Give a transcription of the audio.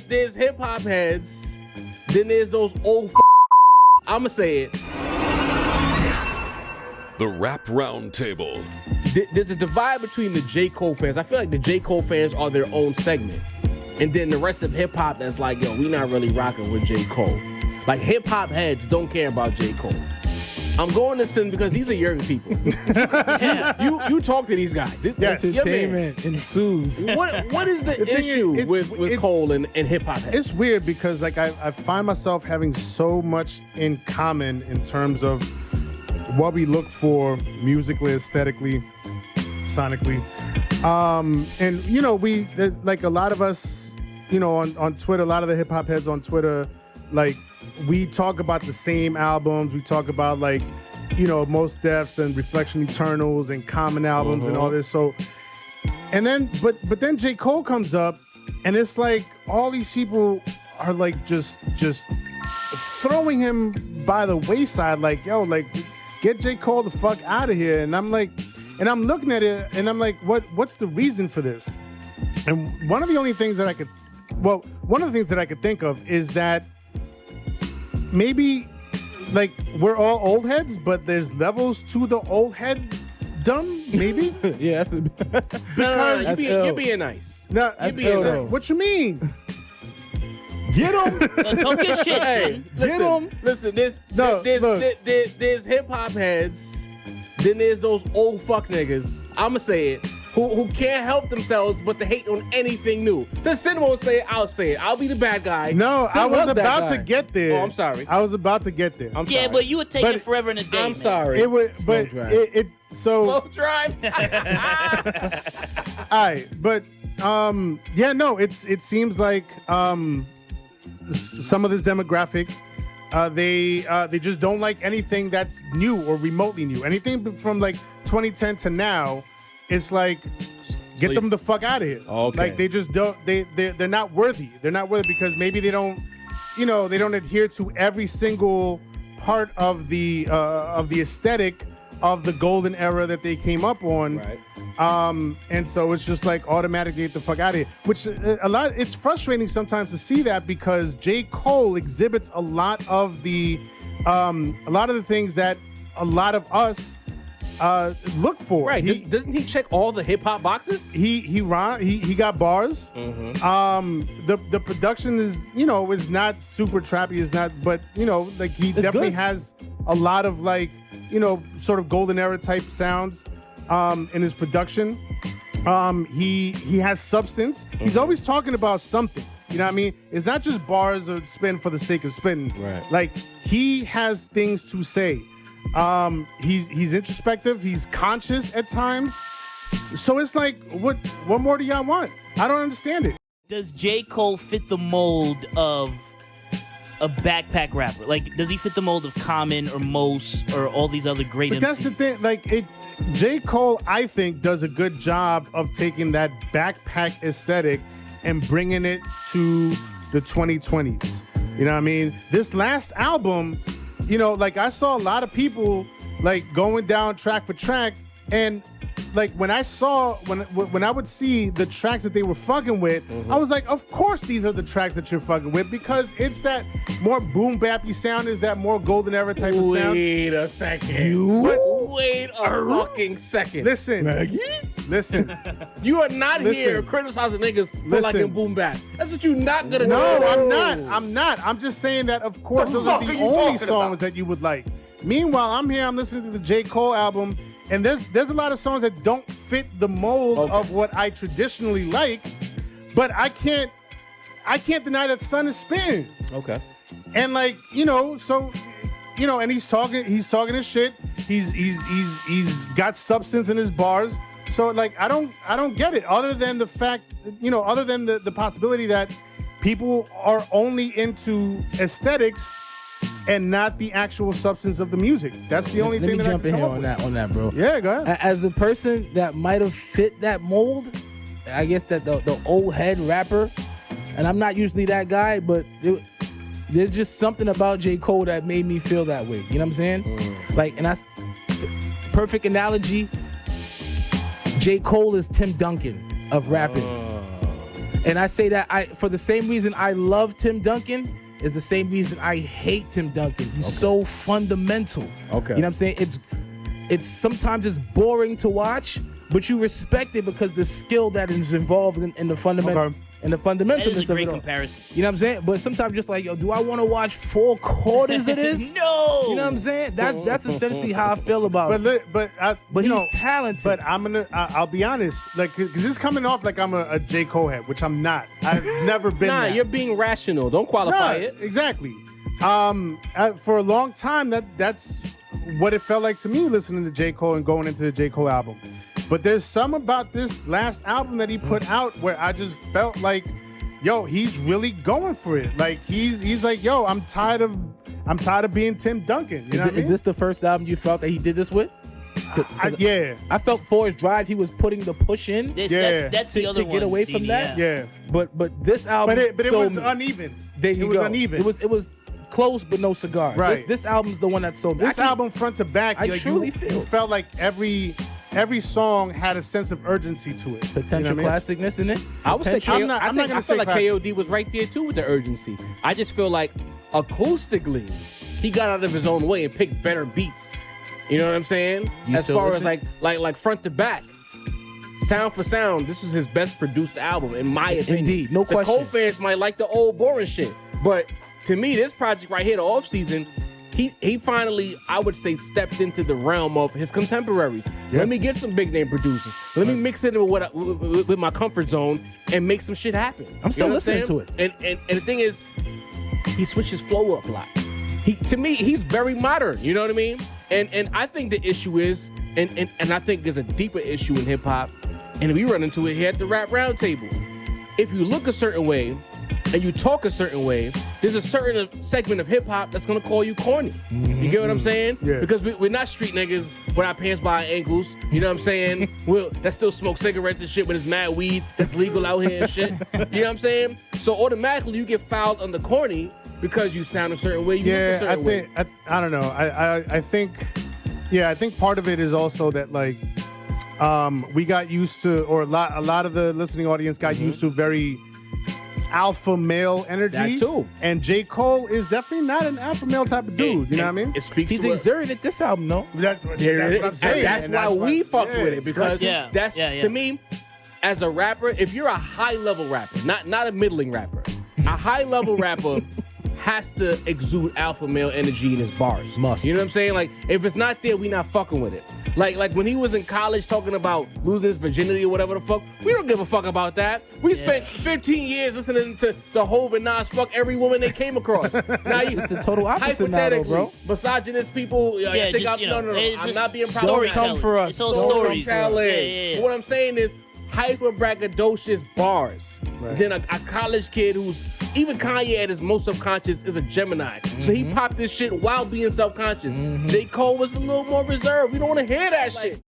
there's hip hop heads, then there's those old. I'ma say it. The Rap Roundtable. There's a divide between the J. Cole fans. I feel like the J. Cole fans are their own segment. And then the rest of hip hop that's like, yo, we not really rocking with J. Cole. Like hip hop heads don't care about J. Cole. I'm going to send because these are young people. You talk to these guys. Yes. Entertainment ensues. What is the issue with Cole and hip hop heads? It's weird because like I find myself having so much in common in terms of what we look for musically, aesthetically, sonically. And you know, like a lot of us, you know, on Twitter, a lot of the hip hop heads on Twitter, like we talk about the same albums. We talk about like, you know, Mos Def's and Reflection Eternals and Common albums and all this. So, and then, but then J. Cole comes up, and it's like all these people are like just throwing him by the wayside. Like, yo, like get J. Cole the fuck out of here. And I'm like, and I'm looking at it, and I'm like, what's the reason for this? And one of the things that I could think of is that maybe like we're all old heads, but there's levels to the old head dumb, maybe? Yeah, that's because you're being nice. No, that's being nice. What you mean? Get him! Don't get shit. Hey, listen, there's hip hop heads, then there's those old fuck niggas. I'ma say it. Who can't help themselves but to hate on anything new. Since Sin won't say it, I'll say it. I'll be the bad guy. No, Sin I was was that about guy. to get there. Oh, I'm sorry. I was about to get there. I'm sorry. Yeah, but you would take But it forever and a day. I'm man. sorry. It was, Slow but drive. it so. Slow drive. All right, but yeah, no, it seems like some of this demographic, they just don't like anything that's new or remotely new. Anything from like 2010 to now, it's like get them the fuck out of here. Okay. Like they just don't. They're not worthy. They're not worthy because maybe they don't, you know, they don't adhere to every single part of the aesthetic of the golden era that they came up on. Right. And so it's just like automatically get the fuck out of here. Which it's frustrating sometimes to see that because J. Cole exhibits a lot of the things that a lot of us look for. Right. Doesn't he check all the hip hop boxes? He got bars. The production is, you know, is not super trappy, is not, but you know, like he definitely has a lot of like, you know, sort of golden era type sounds in his production. He has substance. He's always talking about something. You know what I mean? It's not just bars or spin for the sake of spinning. Right. Like he has things to say. He's introspective. He's conscious at times. So it's like, what more do y'all want? I don't understand it. Does J. Cole fit the mold of a backpack rapper? Like, does he fit the mold of Common or Mos or all these other great But that's the thing. Like, J. Cole, I think, does a good job of taking that backpack aesthetic and bringing it to the 2020s. You know what I mean? This last album, you know, like I saw a lot of people like going down track for track, and like when I would see the tracks that they were fucking with, I was like, of course these are the tracks that you're fucking with because it's that more boom bappy sound, is that more golden era type of sound. Wait a second. Wait a fucking second. Listen, Maggie. Listen. You are not here criticizing niggas for liking boom bap. That's what you're not gonna do. No, I'm not. I'm just saying that of course those are the only songs that you would like. Meanwhile, I'm here, I'm listening to the J. Cole album, and there's a lot of songs that don't fit the mold of what I traditionally like, but I can't deny that Son is spitting. Okay. And like, you know, so you know, and he's talking his shit. He's got substance in his bars. So like I don't get it, other than the fact, you know, other than the possibility that people are only into aesthetics and not the actual substance of the music. That's the only thing that I can come up with. Let me jump in here on that, bro. Yeah, go ahead. As the person that might have fit that mold, I guess that the old head rapper, and I'm not usually that guy, but there's just something about J. Cole that made me feel that way. You know what I'm saying? Like, and that's perfect analogy. J. Cole is Tim Duncan of rapping. And I say that for the same reason I love Tim Duncan is the same reason I hate Tim Duncan. He's so fundamental. Okay. You know what I'm saying? It's sometimes it's boring to watch, but you respect it because the skill that is involved in the fundamental. Okay. And the That fundamentalness is a great of it all. comparison. You know what I'm saying? But sometimes just like, yo, do I want to watch 4 quarters of this? No. You know what I'm saying? That's essentially how I feel about it. But But you he's know, talented. But I'll be honest, like, because this is coming off like I'm a J. Cole head, which I'm not. I've never been. Nah, that. you're being rational. Don't qualify Nah, it. exactly. For a long time, that's what it felt like to me listening to J. Cole and going into the J. Cole album. But there's some about this last album that he put out where I just felt like, yo, he's really going for it. Like he's like, yo, I'm tired of being Tim Duncan. You know what I mean? Is this the first album you felt that he did this with? Yeah. I felt Forest Drive, he was putting the push in That's the to other get one, away from Dini, that. Yeah. But this album, But it was sold me. uneven. There you it was go. uneven. It was close but no cigar. Right. This album's the one that sold me. This album front to back, I like, truly you feel felt like every song had a sense of urgency to it. potential You know what I mean? classicness in it. I would say Potential- I'm not I gonna feel say like classic. KOD was right there too with the urgency. I just feel like acoustically, he got out of his own way and picked better beats. You know what I'm saying? You As still far listen? as like front to back, sound for sound, this was his best produced album in my opinion. Indeed, no question. The Cole fans might like the old boring shit, but to me, this project right here, the off season, he finally, I would say, stepped into the realm of his contemporaries. Yeah. Let me get some big name producers. Let me mix it with my comfort zone and make some shit happen. I'm still You know what listening saying? to it. And the thing is, he switched his flow up a lot. To me, he's very modern. You know what I mean? And I think the issue is, and I think there's a deeper issue in hip hop, and we run into it here at the Rap Roundtable. If you look a certain way and you talk a certain way, there's a certain segment of hip hop that's gonna call you corny. You get what I'm saying? Yeah. Because we're not street niggas with our pants by our ankles. You know what I'm saying? That still smoke cigarettes and shit with his mad weed that's legal out here and shit. You know what I'm saying? So automatically you get fouled under corny because you sound a certain way. You look a Yeah, certain way. I don't know. I think part of it is also that, like, we got used to, or a lot of the listening audience got used to very alpha male energy. That too. And J. Cole is definitely not an alpha male type of dude. You know what I mean? It speaks He's to exerted at this album, no? That's what I'm saying. That's And why we fuck yeah, with it, because Yeah, that's yeah. to me, as a rapper, if you're a high level rapper, not a middling rapper, a high level rapper has to exude alpha male energy in his bars. Must. You know what I'm saying? Like, if it's not there, we not fucking with it. Like when he was in college talking about losing his virginity or whatever the fuck, we don't give a fuck about that. We spent 15 years listening to Hov and Nas fuck every woman they came across. Now you, It's the total opposite now, though, bro. misogynist people. I think just, no. it's I'm just not being storytelling. problematic. Come for us. It's all Don't come stories. for us. Yeah. But what I'm saying is hyper braggadocious bars. Right. Then a college kid who's, even Kanye at his most subconscious is a Gemini. So he popped this shit while being self-conscious. J. Cole was a little more reserved. We don't want to hear that shit.